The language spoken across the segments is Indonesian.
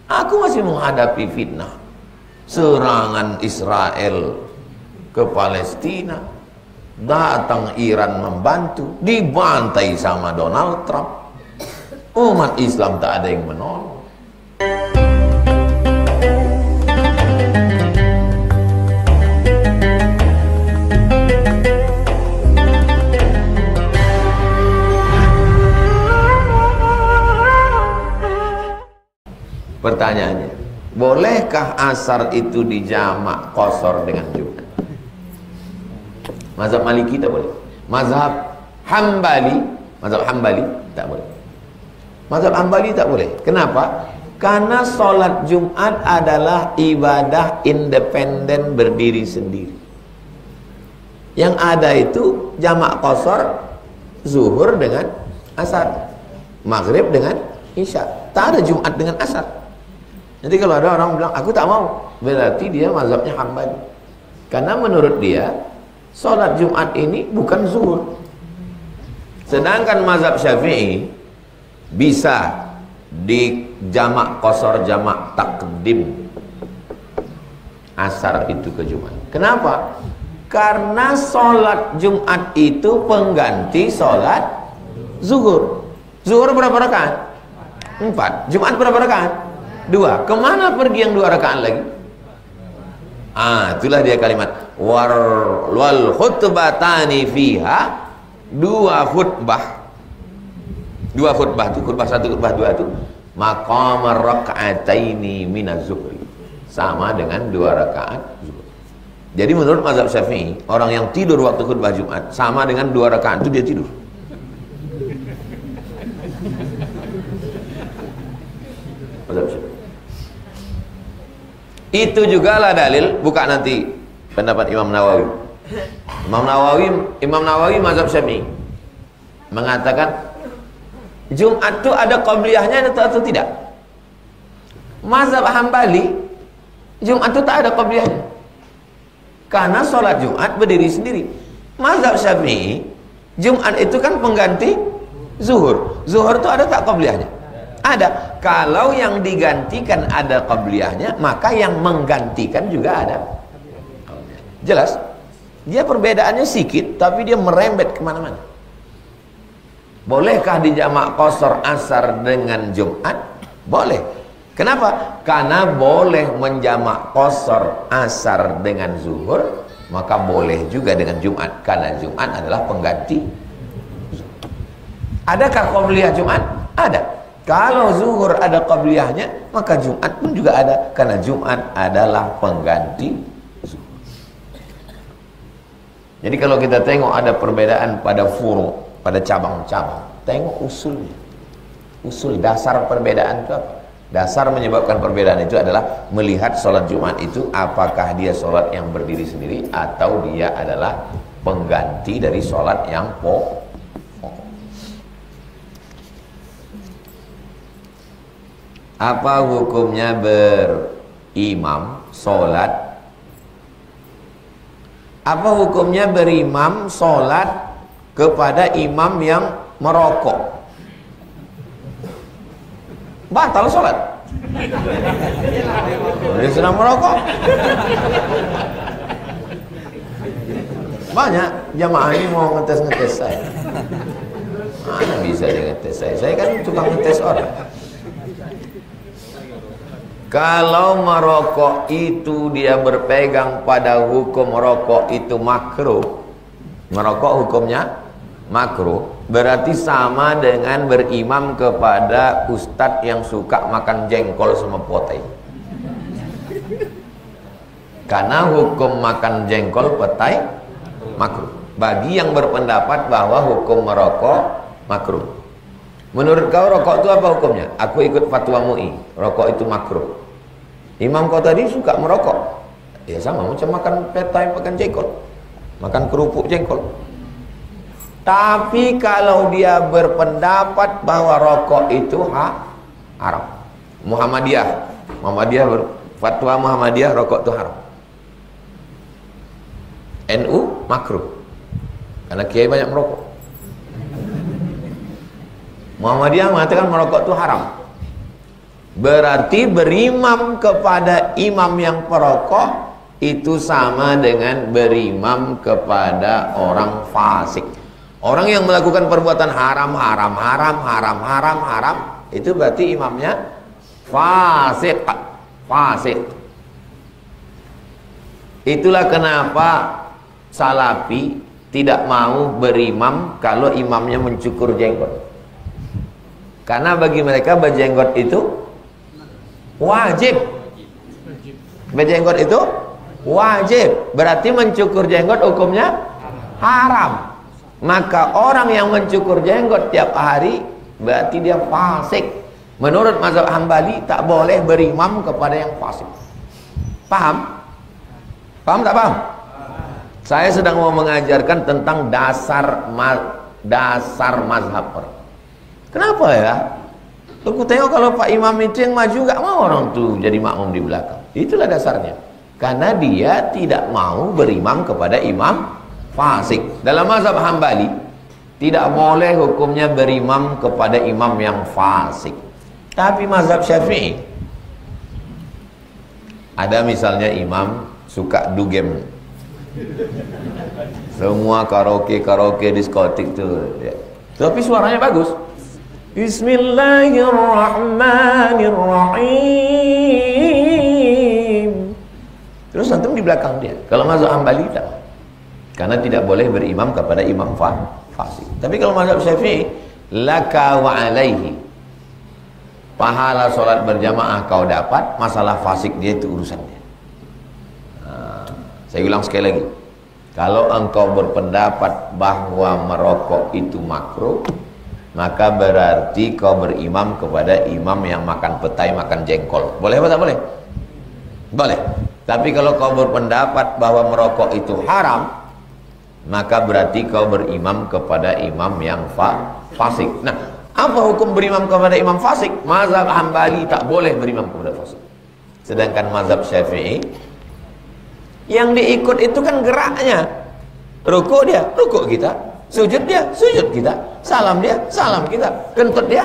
Aku masih menghadapi fitnah serangan Israel ke Palestina, datang Iran membantu, dibantai sama Donald Trump. Umat Islam tak ada yang menolong. Pertanyaannya, bolehkah asar itu dijamak qasar dengan Jumat? Mazhab Maliki tak boleh. Mazhab Hambali tak boleh. Mazhab Hambali tak boleh. Kenapa? Karena sholat Jumat adalah ibadah independen berdiri sendiri. Yang ada itu jamak qasar zuhur dengan asar, maghrib dengan isya. Tak ada Jumat dengan asar. Jadi kalau ada orang bilang aku tak mau, berarti dia mazhabnya Hambali. Karena menurut dia sholat Jumat ini bukan zuhur. Sedangkan mazhab Syafi'i bisa di jamak qasar, jamak takdim asar itu ke Jumat. Kenapa? Karena sholat Jumat itu pengganti sholat zuhur. Zuhur berapa rakaat? 4. Jumat berapa rakaat? 2. Kemana pergi yang 2 rakaat lagi? Itulah dia kalimat wal khutbatani fiha, 2 khutbah. 2 khutbah itu, khutbah 1, khutbah 2 itu maqam raka'ataini minaz zuhri, sama dengan 2 rakaat zuhur. Jadi menurut mazhab Syafi'i, orang yang tidur waktu khutbah Jumat sama dengan 2 rakaat itu dia tidur. Mazhab Syafi'i. Itu juga lah dalil, buka nanti pendapat Imam Nawawi. Imam Nawawi mazhab Syafi'i mengatakan Jumat itu ada qabliyahnya atau tidak? Mazhab Hambali Jumat itu tak ada qabliyahnya, karena sholat Jumat berdiri sendiri. Mazhab Syafi'i Jumat itu kan pengganti zuhur. Zuhur itu ada tak qabliyahnya? Ada. Kalau yang digantikan ada qabliyahnya, maka yang menggantikan juga ada. Jelas? Dia perbedaannya sedikit, tapi dia merembet kemana-mana. Bolehkah dijamak qasar asar dengan Jumat? Boleh. Kenapa? Karena boleh menjamak qasar asar dengan zuhur, maka boleh juga dengan Jumat, karena Jumat adalah pengganti. Adakah qabliyah Jumat? Ada. Kalau zuhur ada qabliyahnya, maka Jumat pun juga ada, karena Jumat adalah pengganti zuhur. Jadi kalau kita tengok ada perbedaan pada furu', pada cabang-cabang, tengok usulnya. Usul dasar perbedaan itu apa? Dasar menyebabkan perbedaan itu adalah melihat sholat Jumat itu apakah dia sholat yang berdiri sendiri atau dia adalah pengganti dari sholat yang pokok. Apa hukumnya berimam sholat? Apa hukumnya berimam sholat kepada imam yang merokok? Batal sholat. Dia sedang merokok. Banyak jamaah ini mau ngetes saya. Mana bisa dia ngetes saya? Saya kan tukang ngetes orang. Kalau merokok itu dia berpegang pada hukum merokok itu makruh, merokok hukumnya makruh, berarti sama dengan berimam kepada ustadz yang suka makan jengkol sama petai. Karena hukum makan jengkol petai makruh. Bagi yang berpendapat bahwa hukum merokok makruh. Menurut kau rokok itu apa hukumnya? Aku ikut fatwa MUI, rokok itu makruh. Imam kau tadi suka merokok, ya sama macam makan petai, makan jengkol, makan kerupuk jengkol. Tapi kalau dia berpendapat bahwa rokok itu haram, Muhammadiyah fatwa Muhammadiyah rokok itu haram. NU makruh, karena kiai banyak merokok. Muhammadiyah mengatakan merokok itu haram. Berarti berimam kepada imam yang perokok itu sama dengan berimam kepada orang fasik. Orang yang melakukan perbuatan haram, itu berarti imamnya fasik. Fasik. Itulah kenapa Salafi tidak mau berimam kalau imamnya mencukur jenggot. Karena bagi mereka berjenggot itu wajib. Berjenggot itu wajib. Berarti mencukur jenggot hukumnya haram. Maka orang yang mencukur jenggot tiap hari berarti dia fasik. Menurut mazhab Hambali tak boleh berimam kepada yang fasik. Paham? Paham tak paham? Saya sedang mau mengajarkan tentang dasar mazhab orang. Kenapa ya? Aku tengok kalau Pak Imam itu yang maju gak mau orang tuh jadi makmum di belakang. Itulah dasarnya. Karena dia tidak mau berimam kepada imam fasik. Dalam mazhab Hambali tidak boleh hukumnya berimam kepada imam yang fasik. Tapi mazhab Syafi'i ada misalnya imam suka dugem. Semua karaoke diskotik tuh ya. Tapi suaranya bagus. Bismillahirrahmanirrahim. Terus antum di belakang dia. Kalau mazhab Hambali tak. Karena tidak boleh berimam kepada imam fasik. Tapi kalau mazhab Syafi'i, laka wa alaihi. Pahala solat berjamaah kau dapat, masalah fasik dia itu urusannya. Saya ulang sekali lagi. Kalau engkau berpendapat bahwa merokok itu makruh, maka berarti kau berimam kepada imam yang makan petai, makan jengkol. Boleh apa tak boleh? Boleh. Tapi kalau kau berpendapat bahwa merokok itu haram, maka berarti kau berimam kepada imam yang fasik. Nah, apa hukum berimam kepada imam fasik? Mazhab Hambali tak boleh berimam kepada fasik. Sedangkan mazhab Syafi'i yang diikut itu kan geraknya. Rukuk dia, rukuk kita. Sujud dia, sujud kita. Salam dia, salam kita. Kentut dia.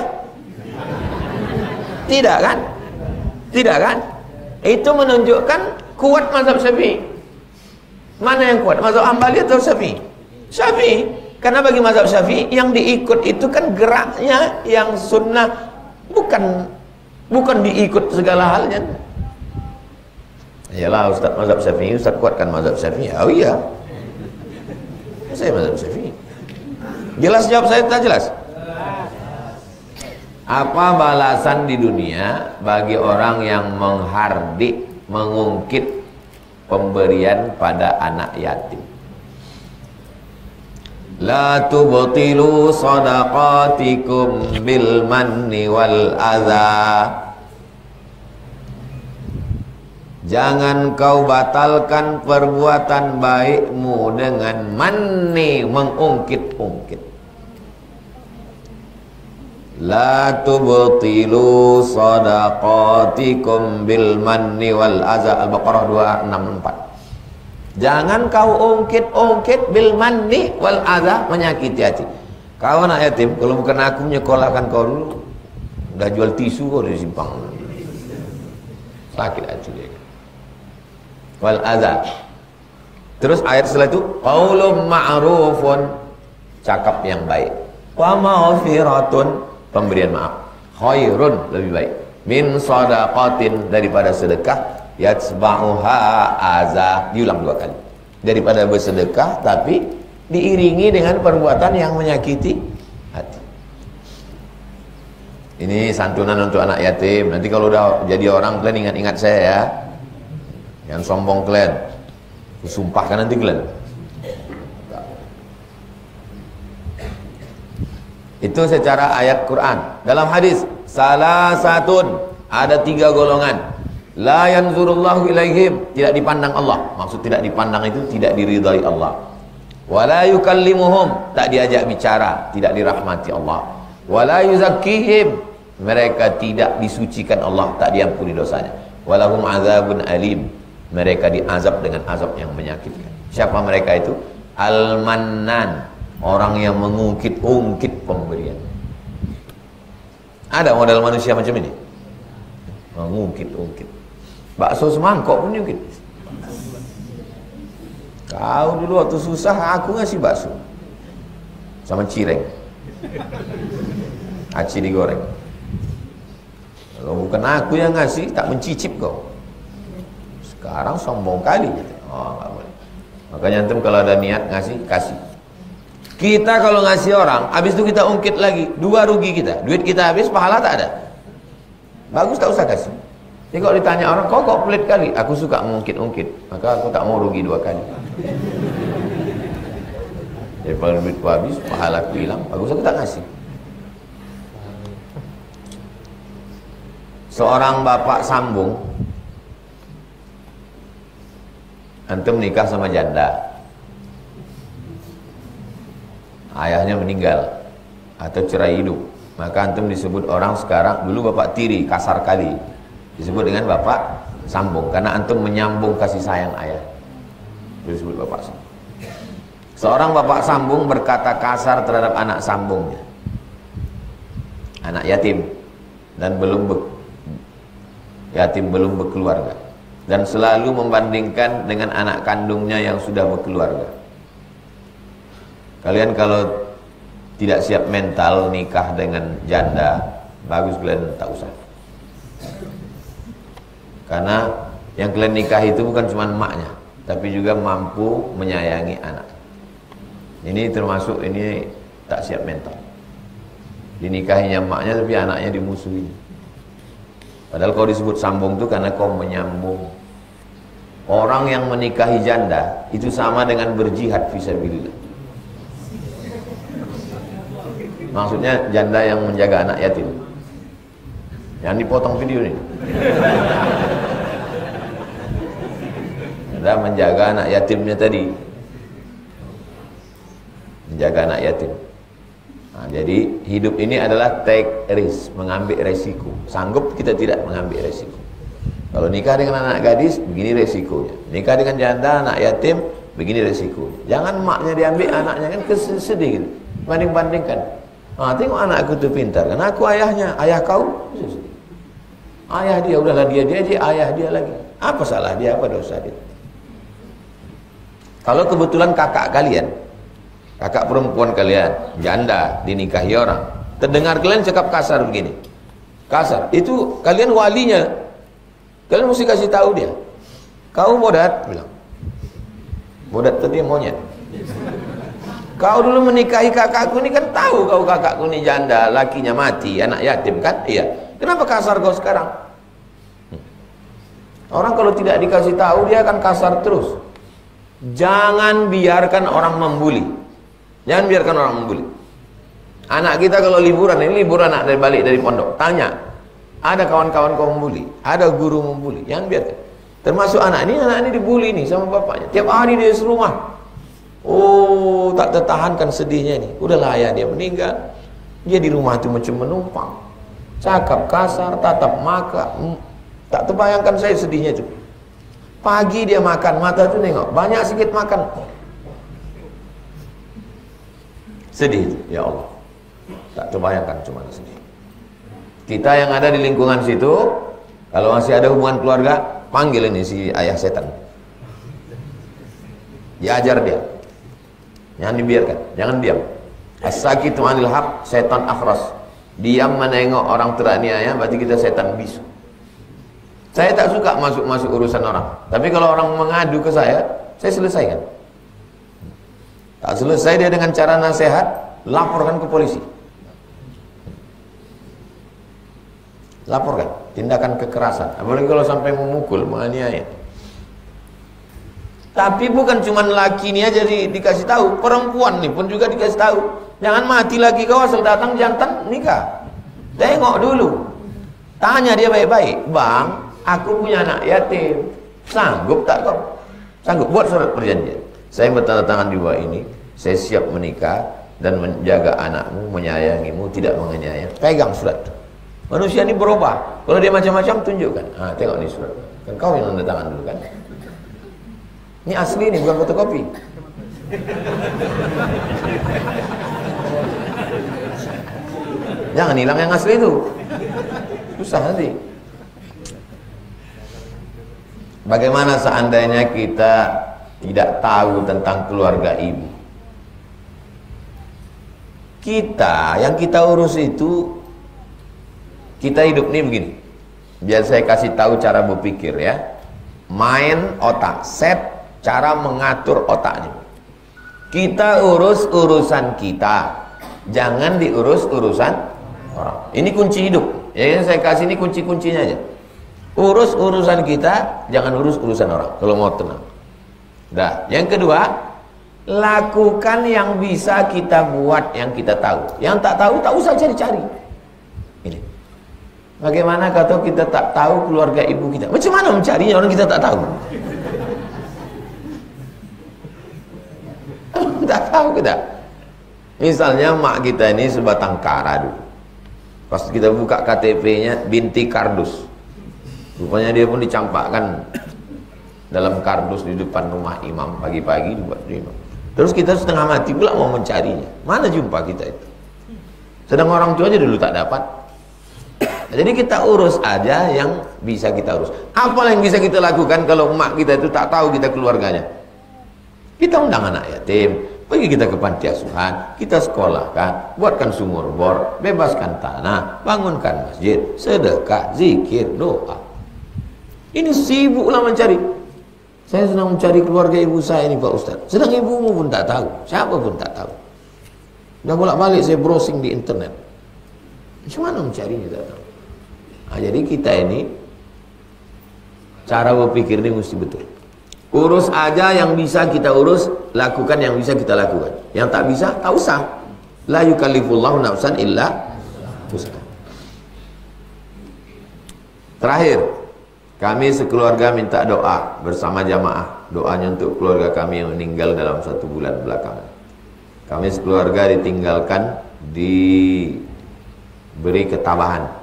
Tidak kan? Tidak kan? Itu menunjukkan kuat mazhab Syafi'i. Mana yang kuat? Mazhab Hambali atau Syafi'i? Syafi'i. Karena bagi mazhab Syafi'i yang diikut itu kan geraknya yang sunnah, bukan diikut segala halnya. Yalah Ustaz mazhab Syafi'i, Ustaz kuatkan mazhab Syafi'i. Oh iya. Saya mazhab Syafi'i. Jelas jawab saya tak jelas? Apa balasan di dunia bagi orang yang menghardik, mengungkit pemberian pada anak yatim? La tubtilu sadaqatikum bil manni wal adha. Jangan kau batalkan perbuatan baikmu dengan manni, mengungkit-ungkit. La tubtilu sadaqatikum bil manni wal adha. Al-Baqarah 264. Jangan kau ungkit-ungkit bil manni wal adha, menyakiti hati. Kau anak yatim, kalau bukan aku menyekolahkan kau dulu, udah jual tisu kau di simpang. Sakit hati dia. Wal adha. Terus ayat setelah itu qaulun ma'rufun, cakap yang baik. Wa maghfiratun, pemberian maaf. Khairun, lebih baik. Min shadaqatin, daripada sedekah yatsba'uha adza. Diulang 2 kali. Daripada bersedekah tapi diiringi dengan perbuatan yang menyakiti hati. Ini santunan untuk anak yatim. Nanti kalau udah jadi orang kalian ingat-ingat saya ya. Yang sombong kalian, sumpahkan nanti kalian. Itu secara ayat Quran. Dalam hadis, salah satun, ada 3 golongan. La yanzurullahu ilaihim, tidak dipandang Allah. Maksud tidak dipandang itu tidak diridhai Allah. Wala yukallimuhum, tak diajak bicara, tidak dirahmati Allah. Wala yuzakkihim, mereka tidak disucikan Allah, tak diampuni dosanya. Walahum azabun alim, mereka diazab dengan azab yang menyakitkan. Siapa mereka itu? Al-Mannan, orang yang mengungkit-ungkit pemberian. Ada model manusia macam ini? Ngungkit. Bakso semangkok pun ngungkit. Kau dulu waktu susah aku ngasih bakso sama cireng, aci digoreng. Kalau bukan aku yang ngasih, tak mencicip kau. Sekarang sombong kali. Oh, nggak boleh. Makanya antum kalau ada niat ngasih, kasih. Kita kalau ngasih orang, habis itu kita ungkit lagi, 2 rugi kita. Duit kita habis, pahala tak ada. Bagus tak usah kasih. Jadi kalau ditanya orang, kok pelit kali? Aku suka mengungkit-ungkit, maka aku tak mau rugi 2 kali. Jadi kalau duitku habis, pahala aku hilang, bagus aku tak ngasih. Seorang bapak sambung, antum nikah sama janda, ayahnya meninggal atau cerai hidup, maka antum disebut orang sekarang, dulu bapak tiri, kasar kali, disebut dengan bapak sambung, karena antum menyambung kasih sayang ayah, itu disebut bapak sambung. Seorang bapak sambung berkata kasar terhadap anak sambungnya, anak yatim dan belum berkeluarga, dan selalu membandingkan dengan anak kandungnya yang sudah berkeluarga. Kalian kalau tidak siap mental nikah dengan janda, bagus kalian tak usah. Karena yang kalian nikah itu bukan cuma emaknya, tapi juga mampu menyayangi anak. Ini termasuk ini tak siap mental. Dinikahinya emaknya tapi anaknya dimusuhi. Padahal kau disebut sambung itu karena kau menyambung. Orang yang menikahi janda itu sama dengan berjihad fisabilillah. Maksudnya janda yang menjaga anak yatim. Yang dipotong video ini. Janda menjaga anak yatimnya tadi. Menjaga anak yatim. Nah, jadi hidup ini adalah take risk, mengambil resiko. Sanggup kita tidak mengambil resiko. Kalau nikah dengan anak gadis, begini resikonya. Nikah dengan janda, anak yatim, begini resikonya. Jangan maknya diambil, anaknya kan sedih gitu. Banding-bandingkan. Ah, tengok anakku tuh pintar, kan aku ayahnya, ayah kau. Ayah dia, udahlah dia aja, ayah dia lagi. Apa salah dia, apa dosa dia? Kalau kebetulan kakak kalian, kakak perempuan kalian, janda, dinikahi orang, terdengar kalian cakap kasar begini, kasar, itu kalian walinya, kalian mesti kasih tahu dia, kau bodat, bilang, bodat tadi monyet, kau dulu menikahi kakakku ini kan tahu kau kakakku ini janda, lakinya mati, anak yatim kan, iya, kenapa kasar kau sekarang? Orang kalau tidak dikasih tahu dia akan kasar terus. Jangan biarkan orang membuli. Jangan biarkan orang membuli. Anak kita kalau liburan, ini liburan anak balik dari pondok, tanya, ada kawan-kawan kau membuli, ada guru membuli, jangan biarkan. Termasuk anak ini dibuli nih sama bapaknya. Tiap hari dia serumah. Oh, tak tertahankan sedihnya nih. Udahlah ayah dia meninggal. Dia di rumah itu macam menumpang. Cakap kasar, tatap maka. Tak terbayangkan saya sedihnya itu. Pagi dia makan, mata tuh nengok, banyak sikit makan. Sedih, ya Allah. Tak terbayangkan cuma sedih. Kita yang ada di lingkungan situ, kalau masih ada hubungan keluarga, panggil ini si ayah setan. Diajar dia. Jangan dibiarkan, jangan diam. As-sakitu 'anil haq, setan akhras. Diam menengok orang teraniaya, berarti kita setan bisu. Saya tak suka masuk-masuk urusan orang. Tapi kalau orang mengadu ke saya selesaikan. Tak selesai dia dengan cara nasihat, laporkan ke polisi. Laporkan tindakan kekerasan, apalagi kalau sampai memukul, menganiaya. Tapi bukan cuma laki ini aja dikasih tahu, perempuan nih pun juga dikasih tahu. Jangan mati lagi kau asal datang jantan nikah. Tengok dulu. Tanya dia baik-baik, "Bang, aku punya anak yatim. Sanggup tak kau?" Sanggup, buat surat perjanjian. Saya bertanda tangan di bawah ini, saya siap menikah dan menjaga anakmu, menyayangimu, tidak menganiaya. Pegang surat itu. Manusia ini berubah. Kalau dia macam-macam, tunjukkan. Ah, tengok nih surat. Kan kau yang tanda tangan dulu kan? Ini asli nih, bukan fotokopi. Jangan hilang yang asli itu. Susah nanti. Bagaimana seandainya kita tidak tahu tentang keluarga ibu? Kita, yang kita urus itu, kita hidup nih begini. Biar saya kasih tahu cara berpikir ya. Main otak, set cara mengatur otaknya. Kita urus urusan kita, jangan diurus urusan orang. Ini kunci hidup. Ya, yang saya kasih ini kunci-kuncinya aja. Urus urusan kita, jangan urus urusan orang. Kalau mau tenang. Dah. Yang kedua, lakukan yang bisa kita buat, yang kita tahu. Yang tak tahu, tak usah cari-cari. Ini. Bagaimana kalau kita tak tahu keluarga ibu kita? Macam mana mencarinya orang kita tak tahu? Tak tahu kita. Misalnya mak kita ini sebatang kara dulu. Pas kita buka KTP-nya binti kardus. Rupanya dia pun dicampakkan dalam kardus di depan rumah imam pagi-pagi dibuat imam. Terus kita setengah mati pula mau mencarinya. Mana jumpa kita itu? Sedang orang tua aja dulu tak dapat. Jadi kita urus aja yang bisa kita urus. Apa yang bisa kita lakukan kalau emak kita itu tak tahu kita keluarganya? Kita undang anak yatim, pergi kita ke panti asuhan, kita sekolahkan, buatkan sumur bor, bebaskan tanah, bangunkan masjid, sedekah, zikir, doa. Ini sibuklah mencari. Saya sedang mencari keluarga ibu saya ini Pak Ustaz. Sedang ibumu pun tak tahu, siapa pun tak tahu. Dah bolak-balik saya browsing di internet. Macam mana mencarinya tak tahu. Nah, jadi kita ini cara berpikir ini mesti betul. Urus aja yang bisa kita urus, lakukan yang bisa kita lakukan. Yang tak bisa, tak usah. La yukallifullahu nafsan illa wus'aha. Terakhir, kami sekeluarga minta doa bersama jamaah. Doanya untuk keluarga kami yang meninggal dalam 1 bulan belakangan. Kami sekeluarga ditinggalkan, diberi ketabahan.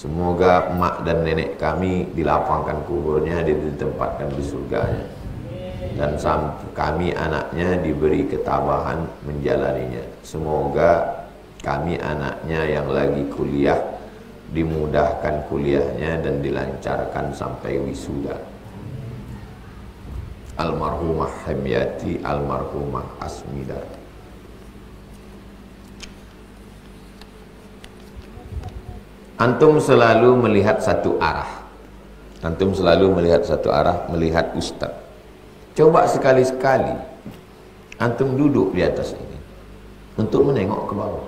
Semoga emak dan nenek kami dilapangkan kuburnya, ditempatkan di surganya. Dan kami anaknya diberi ketabahan menjalaninya. Semoga kami anaknya yang lagi kuliah dimudahkan kuliahnya dan dilancarkan sampai wisuda. Almarhumah Hamyati, almarhumah Asmida. Antum selalu melihat satu arah. Antum selalu melihat satu arah, melihat ustaz. Coba sekali-sekali antum duduk di atas ini untuk menengok ke bawah.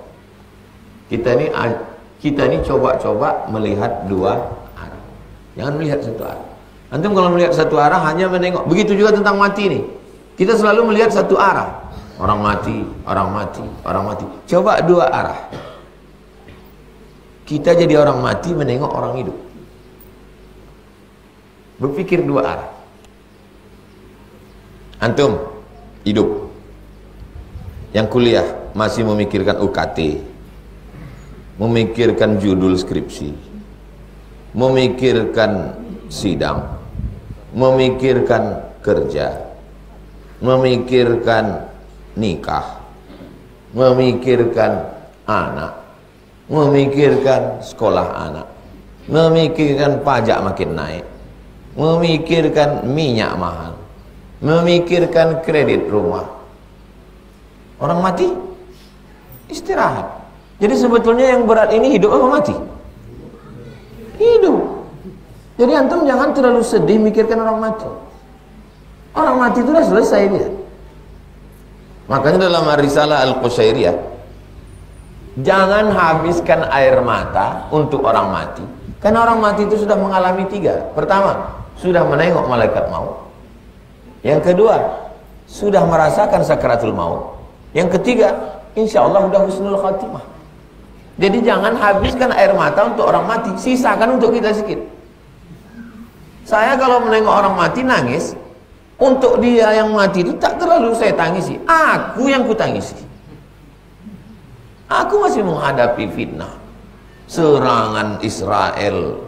Kita ini coba-coba melihat 2 arah. Jangan melihat satu arah. Antum kalau melihat satu arah hanya menengok. Begitu juga tentang mati nih. Kita selalu melihat satu arah. Orang mati, orang mati, orang mati. Coba 2 arah. Kita jadi orang mati menengok orang hidup. Berpikir 2 arah. Antum hidup, yang kuliah masih memikirkan UKT, memikirkan judul skripsi, memikirkan sidang, memikirkan kerja, memikirkan nikah, memikirkan anak, memikirkan sekolah anak, memikirkan pajak makin naik, memikirkan minyak mahal, memikirkan kredit rumah. Orang mati istirahat. Jadi sebetulnya yang berat ini hidup apa mati? Hidup. Jadi antum jangan terlalu sedih mikirkan orang mati. Orang mati itu sudah selesai dia. Makanya dalam Risalah Al-Qushairiyah, jangan habiskan air mata untuk orang mati. Karena orang mati itu sudah mengalami 3. Pertama, sudah menengok malaikat maut. Yang kedua, sudah merasakan sakaratul maut. Yang ketiga, insya Allah sudah husnul khatimah. Jadi jangan habiskan air mata untuk orang mati, sisakan untuk kita sikit. Saya kalau menengok orang mati nangis, untuk dia yang mati itu tak terlalu saya tangisi. Aku yang kutangisi. Aku masih menghadapi fitnah, serangan Israel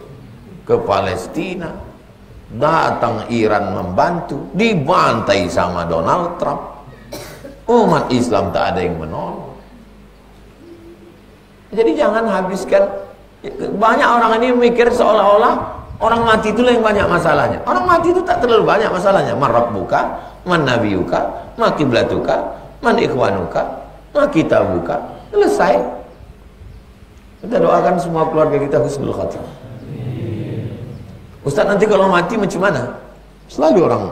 ke Palestina, datang Iran membantu, dibantai sama Donald Trump. Umat Islam tak ada yang menolong. Jadi jangan habiskan. Banyak orang ini mikir seolah-olah Orang mati itulah yang banyak masalahnya. Orang mati itu tak terlalu banyak masalahnya. Man rabbuka, man nabiyuka, ma kiblatuka, man ikhwanuka, ma kitabuka. Selesai. Kita doakan semua keluarga kita husnul khatimah. Ustaz, nanti kalau mati macam mana? Selalu orang,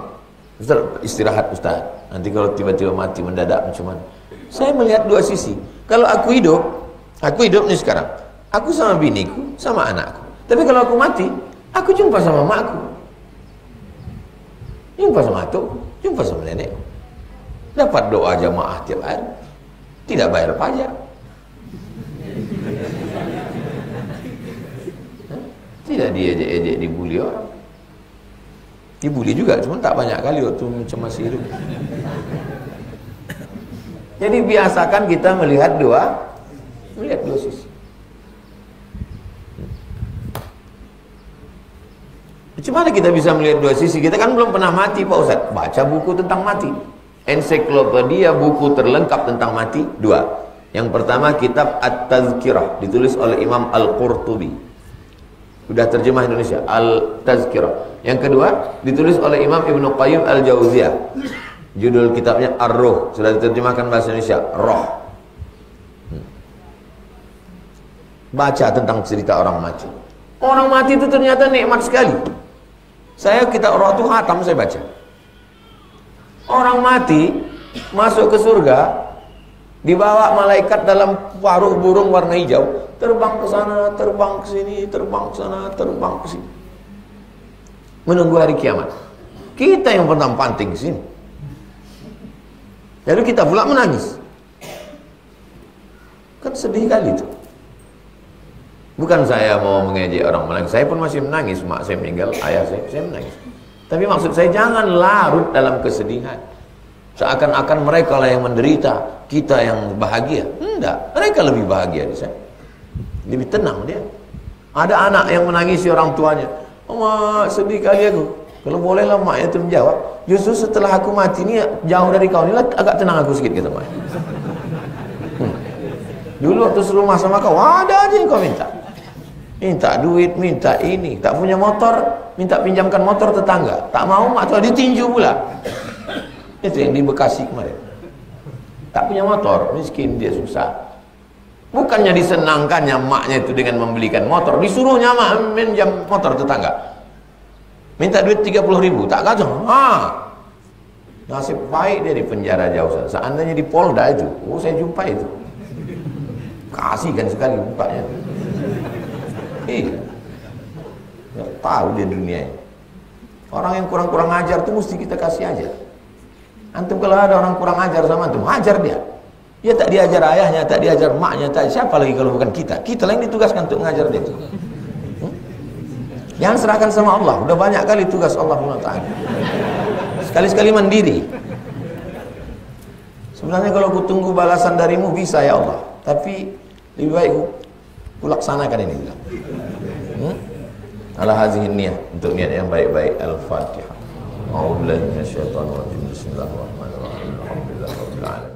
Ustaz, istirahat Ustaz. Nanti kalau tiba-tiba mati mendadak macam mana? Saya melihat dua sisi. Kalau aku hidup nih sekarang. Aku sama biniku, sama anakku. Tapi kalau aku mati, aku jumpa sama makku, jumpa sama atuk, jumpa sama nenek, dapat doa jamaah tiap hari, tidak bayar pajak, tidak diejek-ejek, dibully orang, dibully juga, cuma tak banyak kali waktu macam masih hidup. Jadi biasakan kita melihat dua sisi. Macam mana kita bisa melihat dua sisi? Kita kan belum pernah mati Pak Ustaz. Baca buku tentang mati. Ensiklopedia buku terlengkap tentang mati dua. Yang pertama kitab At-Tazkirah, ditulis oleh Imam Al-Qurtubi. Sudah terjemah Indonesia, Al-Tazkirah. Yang kedua ditulis oleh Imam Ibnu Qayyim Al-Jauziyah. Judul kitabnya Ar-Ruh, sudah diterjemahkan bahasa Indonesia, Roh. Baca tentang cerita orang mati. Orang mati itu ternyata nikmat sekali. Kitab Roh itu hatam saya baca. Orang mati masuk ke surga, dibawa malaikat dalam paruh burung warna hijau, terbang ke sana, terbang ke sini, terbang ke sana, terbang ke sini, menunggu hari kiamat. Kita yang pernah panting ke sini. Lalu kita pula menangis. Kan sedih kali itu. Bukan saya mau mengejek orang menangis, saya pun masih menangis. Mak saya meninggal, ayah saya menangis. Tapi maksud saya jangan larut dalam kesedihan. Seakan-akan mereka lah yang menderita, kita yang bahagia. Enggak, mereka lebih bahagia di sana. Lebih tenang dia. Ada anak yang menangisi orang tuanya. Oh, mak, sedih kali aku. Kalau bolehlah maknya itu menjawab, justru setelah aku mati ini jauh dari kau, ini agak tenang aku sedikit, kata mak. Dulu waktu serumah sama kau, ada aja yang kau minta. Minta duit, minta ini, tak punya motor, minta pinjamkan motor tetangga, tak mau mak tua ditinju pula. Itu yang di Bekasi kemarin. Tak punya motor, miskin dia, susah. Bukannya disenangkannya maknya itu dengan membelikan motor, disuruhnya mak minjam motor tetangga. Minta duit 30.000, tak kacau. Nasib baik dia di penjara jauh. Seandainya di Polda itu, saya jumpa itu. Kasihkan sekali mukanya. Iya. Nggak tahu dia dunia ini. Orang yang kurang-kurang ajar itu mesti kita kasih ajar. Antum kalau ada orang kurang ajar sama antum, ajar dia. Dia tak diajar ayahnya, tak diajar maknya, tak siapa lagi kalau bukan kita. Kita lah yang ditugaskan untuk mengajar dia itu. Jangan serahkan sama Allah. Udah banyak kali tugas Allah SWT. Sekali-sekali mandiri. Sebenarnya kalau aku tunggu balasan darimu bisa ya Allah, tapi lebih baik ku laksanakan ini. Ala hazihi niyah, untuk niat yang baik-baik. Al-Fatihah. A'udzu billahi minasyaitonir rajim. Bismillahirrahmanirrahim. Alhamdulillahirabbil alamin.